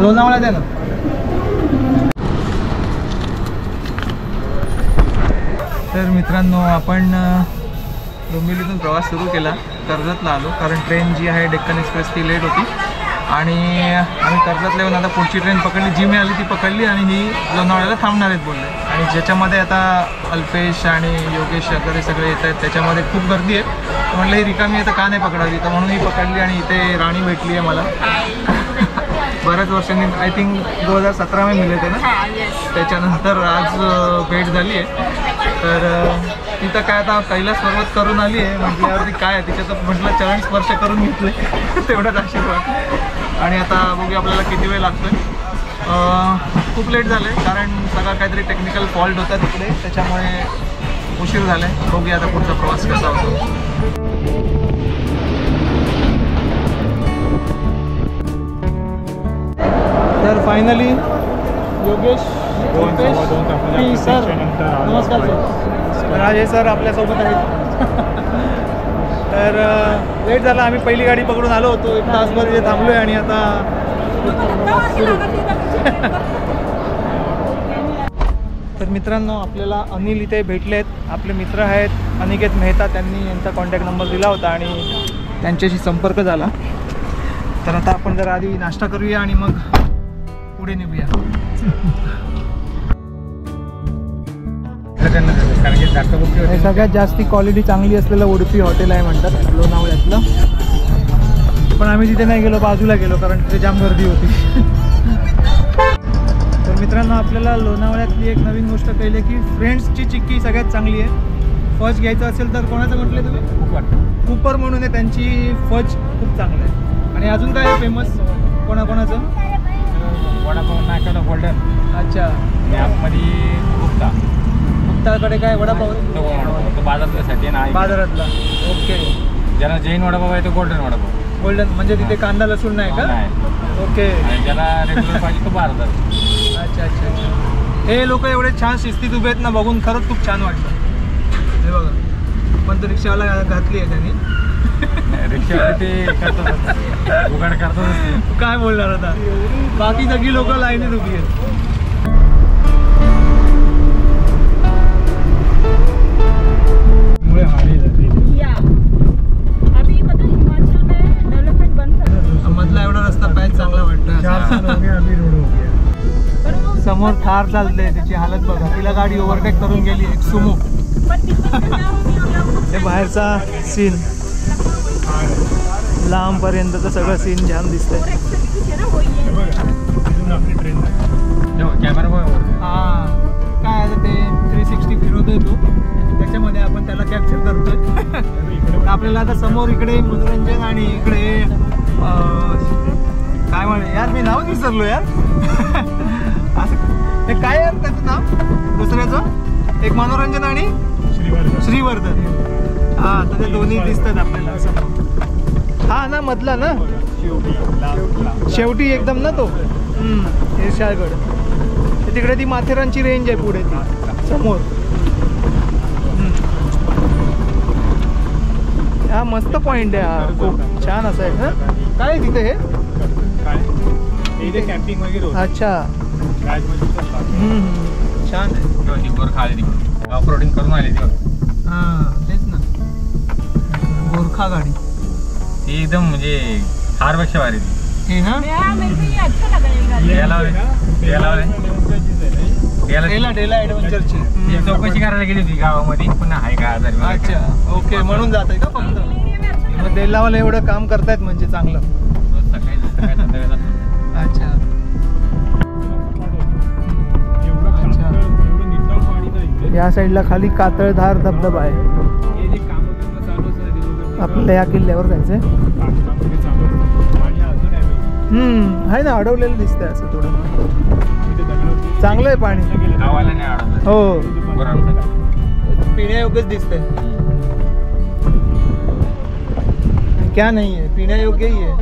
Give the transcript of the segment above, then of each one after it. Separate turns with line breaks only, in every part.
लोणावळ्यात आहे ना. तर मित्रांनो, आपण डोंबिवलीतून प्रवास सुरू केला, कर्जतला आलो, कारण ट्रेन जी आहे डेक्कन एक्सप्रेस ती लेट होती आणि आम्ही कर्जतला येऊन आता पुढची ट्रेन पकडली, जी मिळाली ती पकडली आणि ही लोणावळ्याला थांबणार आहेत बोलले. आणि ज्याच्यामध्ये आता अल्पेश आणि योगेश वगैरे सगळे येत आहेत, त्याच्यामध्ये खूप गर्दी आहे. म्हटलं ही रिकामी आहे तर का नाही पकडावी, तर म्हणून ही पकडली आणि इथे राणी भेटली आहे मला. बऱ्याच वर्षांनी, आय थिंक 2017 मध्ये मिळते ना, त्याच्यानंतर आज भेट झाली आहे. तर तिथं काय आता कैलास पर्वत करून आली आहे म्हटल्यावरती काय आहे तिच्यात, म्हटलं चरण स्पर्श करून घेतले तेवढाच आशीर्वाद. आणि आता बघूया आपल्याला किती वेळ लागतोय. खूप लेट झालं आहे कारण सगळा काहीतरी टेक्निकल फॉल्ट होता तिकडे, त्याच्यामुळे उशीर झाला आहे. बघूया आता पुढचा प्रवास कसा होतो. तर फायनली योगेश सर, नमस्कार सर. राजे सर आपल्यासोबत आहेत. तर लेट झाला, आम्ही पहिली गाडी पकडून आलो होतो, 1 तासभर इथे थांबलो आहे आणि आता तर मित्रांनो आपल्याला अनिल इथे भेटलेत. आपले मित्र आहेत अनिकेत मेहता, त्यांनी यांचा कॉन्टॅक्ट नंबर दिला होता आणि त्यांच्याशी संपर्क झाला. तर आता आपण जरा आधी नाश्ता करूया आणि मग पुढे निघूया. सगळ्यात जास्ती क्वालिटी चांगली असलेलं उडुपी हॉटेल आहे म्हणतात लोणावळ्यातलं, पण आम्ही तिथे नाही गेलो, बाजूला गेलो कारण तिथे जाम गर्दी होती. तर मित्रांनो आपल्याला लोणावळ्यातली एक नवीन गोष्ट कळली की फ्रेंड्सची चिक्की सगळ्यात चांगली आहे. फज घ्यायचं असेल तर कोणाचं म्हटलं तुम्ही? कुपर म्हणून आहे, त्यांची फज खूप चांगलं आहे. आणि अजून काय आहे फेमस कोणाकोणाचं?
वडापाव नाकाला गोल्डन.
अच्छा.
मध्ये गुप्ता.
गुप्ताकडे काय वडापाव?
तो बाजारातल्यासाठी ना, बाजारातला.
ओके.
ज्याला जैन वडापाव आहे तो गोल्डन वडापाव.
गोल्डन म्हणजे तिथे कांदा लसूण नाही का? ओके.
आणि ज्याला रेग्युलर पाहिजे तो 12,000.
अच्छा अच्छा अच्छा. हे लोक एवढे छान शिस्तीत उभे आहेत ना, बघून खरंच खूप छान वाटलं. हे बघा, पण तो रिक्षावाला घातली आहे त्यांनी.
रिक्षावाले ते करतात, उघड करतात.
काय बोलणार आता, बाकी सगळी लोक लाईनीत उभी आहेत. मधला एवढा रस्ता पाहिजे चांगला वाटतं. समोर थार चालते, त्याची हालत बघा, तिला गाडी ओव्हरटेक करून गेली एक सुमो. हे बाहेरचा सीन, लांबपर्यंतचं सगळं सीन छान दिसतंय. हां, काय आता ते 360 फिरवतोय तो, त्याच्यामध्ये आपण त्याला कॅप्चर करतोय. आपल्याला आता समोर इकडे मनोरंजन आणि इकडे काय म्हणे यार, मी नाव विसरलो यार. असं हे काय यार त्याचं नाव दुसऱ्याचं? एक मनोरंजन आणि श्रीवर्धन. हां, तर ते दोन्ही दिसतात आपल्याला समोर. हा ना, मधला ना, शेवटी एकदम ना तो. हिरशाळगड तिकडे ती माथेरानची रेंज आहे पुढे ती समोर. हा मस्त पॉइंट आहे, हा खूप छान असं आहे. काय आहे तिथे हे?
कॅम्पिंग वगैरे.
अच्छा, छान आहे.
गोरखा आली ऑफ रोडिंग करून आली ती.
हां तेच ना, गोरखा गाडी
ती एकदम म्हणजे हारपेक्षा भारी ती.
हे ना, डेला ॲडव्हेंचरची
चौकशी करायला गेली होती गावामध्ये, पुन्हा आहे का आजारी.
अच्छा ओके, म्हणून जात आहे का फक्त? मग डेलावाला एवढं काम करतायत म्हणजे चांगलं. अच्छा. या साईडला खाली कातळधार धबधबा आहे. आपल्याला या किल्ल्यावर जायचंय. आहे ना, अडवलेलं दिसतंय असं थोडं. चांगलं आहे पाणी. हो, पिण्यायोग्यच दिसतंय. क्या नाही आहे, पिण्यायोग्य ही आहे.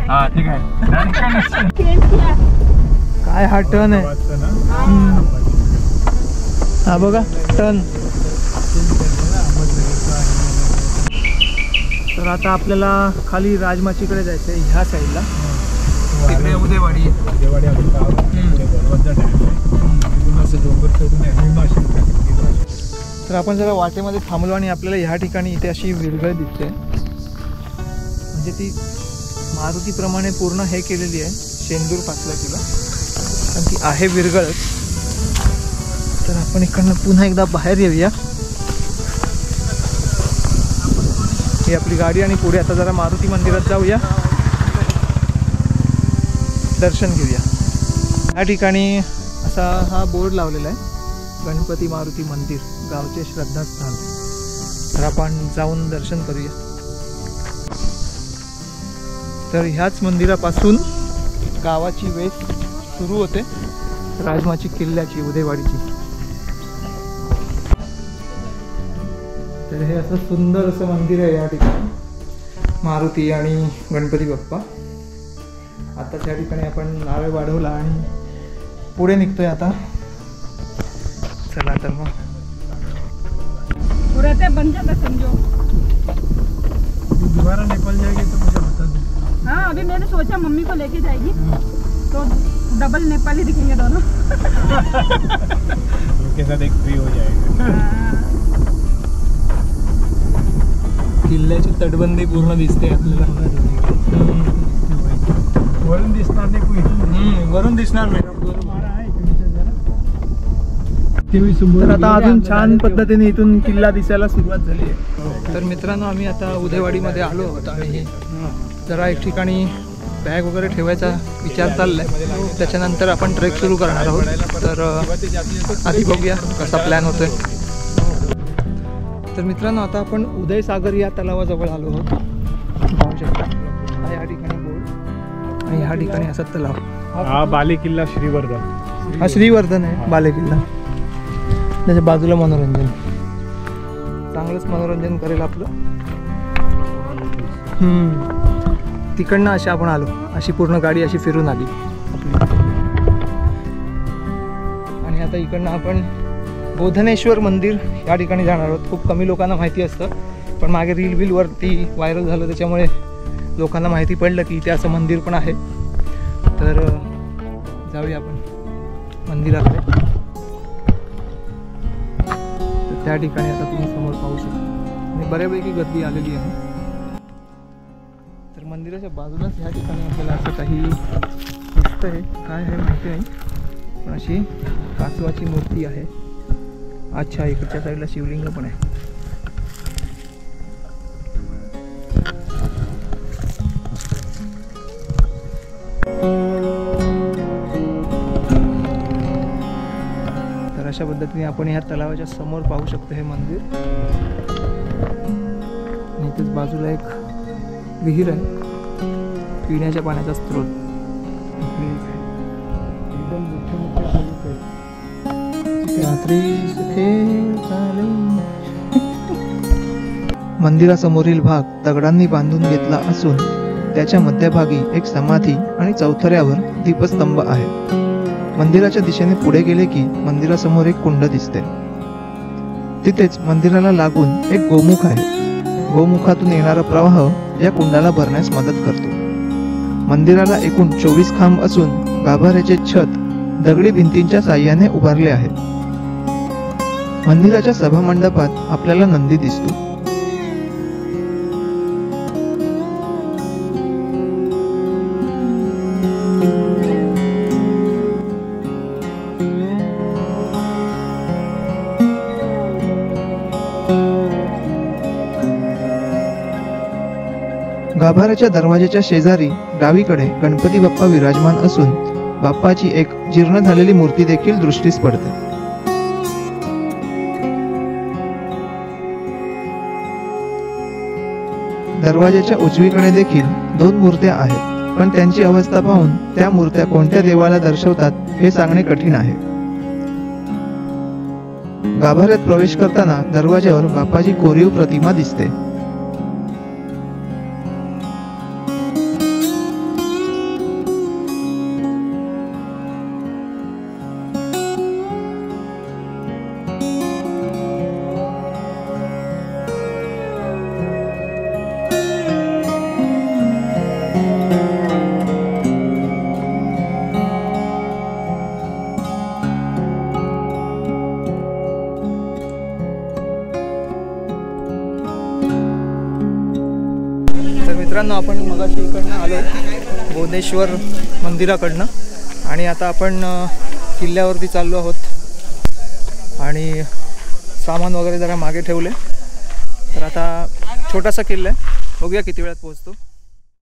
हा ठीक आहे.
काय हा टर्न आहे. हा बघा टर्न. तर आता आपल्याला खाली राजमाचीकडे जायचं आहे, ह्या साईडला. तिकडे उदयवाडी आहे.
उदयवाडी आपण गाव पुढे बलवंत डॅम आहे. तिथून असं डोंगर सोडून आहे.
तर आपण जरा वाटेमध्ये थांबलो आणि आपल्याला ह्या ठिकाणी इथे अशी विरगळ दिसते. म्हणजे ती मारुतीप्रमाणे पूर्ण हे केलेली आहे, शेंदूर फासला तिला, पण ती आहे विरगळच. तर आपण इकडनं पुन्हा एकदा बाहेर येऊया. ही आपली गाडी आणि पुढे आता जरा मारुती मंदिरात जाऊया, दर्शन घेऊया. या ठिकाणी असा हा बोर्ड लावलेला आहे, गणपती मारुती मंदिर गावचे श्रद्धास्थान. तर आपण जाऊन दर्शन करूया. तर ह्याच मंदिरापासून गावाची वेस सुरू होते, राजमाची किल्ल्याची, उदयवाडीची. तर हे असं सुंदर असं मंदिर आहे या ठिकाणी, मारुती आणि गणपती बाप्पा. आता त्या ठिकाणी आपण नारळ वाढवला आणि पुढे निघतोय आता. चला तर मग
पूरा ते बन जाता समझो।
दोबारा नेपाल जाएगी तो मुझे बता दो।
हाँ अभी मैंने सोचा मम्मी को लेके जाएगी तो डबल नेपाली दिखेंगे दोनों।
उनके साथ एक फ्री हो जाएगा।
किल्ल्याची तटबंदी पूर्ण दिसते आपल्याला.
वरून दिसणार नाही कोणी.
वरून दिसणार नाही.
तर
आता अजून छान पद्धतीने इथून किल्ला दिसायला सुरुवात झाली आहे. तर मित्रांनो आम्ही आता उदयवाडीमध्ये आलो आहोत आणि जरा एक ठिकाणी बॅग वगैरे ठेवायचा विचार चाललाय. त्याच्यानंतर आपण ट्रेक सुरू करणार आहोत. तर आधी बघूया कसा प्लॅन होतोय. तर मित्रांनो आता आपण उदयसागर या तलावाजवळ आलो आहोत. पाहू शकता हा या ठिकाणी बोर्ड आणि ह्या ठिकाणी असा तलाव.
हा बालेकिल्ला श्रीवर्धन.
हा श्रीवर्धन आहे बालेकिल्ला. त्याच्या बाजूला मनोरंजन, चांगलंच मनोरंजन करेल आपलं. तिकडनं अशी आपण आलो, अशी पूर्ण गाडी अशी फिरून आली आपली. आणि आता इकडनं आपण बोधनेश्वर मंदिर या ठिकाणी जाणार आहोत. खूप कमी लोकांना माहिती असतं, पण मागे रीलवरती व्हायरल झालं त्याच्यामुळे लोकांना माहिती पडलं की इथे असं मंदिर पण आहे. तर जाऊया आपण मंदिराकडे. त्या ठिकाणी आता तुम्ही समोर पाहू शकता आणि बऱ्यापैकी गर्दी आलेली आहे. तर मंदिराच्या बाजूलाच ह्या ठिकाणी आपल्याला असं काही दिसतंय, काय आहे माहिती नाही, पण अशी कासवाची मूर्ती आहे. अच्छा इकडच्या साईडला शिवलिंग पण आहे. अशा पद्धतीने आपण ह्या तलावाच्या समोर पाहू शकतो हे मंदिर. आणि इथेच बाजूला एक विहीर आहे, पिण्याच्या पाण्याचा स्रोत. एकदम रात्री मंदिरासमोरील भाग दगडांनी बांधून घेतला असून त्याच्या मध्यभागी एक समाधी आणि चौथऱ्यावर दीपस्तंभ आहे. मंदिराच्या दिशेने पुढे गेले की मंदिरासमोर एक कुंड दिसते. तिथेच मंदिराला लागून एक गोमुख आहे. गोमुखातून येणारा प्रवाह या कुंडाला भरण्यास मदत करतो. मंदिराला एकूण 24 खांब असून गाभाऱ्याचे छत दगडी भिंतींच्या साह्याने उभारले आहे. मंदिराच्या सभामंडपात आपल्याला नंदी दिसतो. गाभाऱ्याच्या दरवाजाच्या शेजारी डावीकडे गणपती बाप्पा विराजमान असून बाप्पाची एक जीर्ण झालेली मूर्ती देखील दृष्टीस पडते. दरवाजाच्या उजवीकडे देखील 2 मूर्त्या आहेत, पण त्यांची अवस्था पाहून त्या मूर्त्या कोणत्या देवाला दर्शवतात हे सांगणे कठीण आहे. गाभाऱ्यात प्रवेश करताना दरवाजावर बाप्पाची कोरीव प्रतिमा दिसते. मित्रांनो, आपण मगाशी इकडनं आलो बोधेश्वर मंदिराकडनं आणि आता आपण किल्ल्यावरती चाललो आहोत आणि सामान वगैरे जरा मागे ठेवले. तर आता छोटासा किल्ला आहे, बघूया किती वेळात पोहोचतो.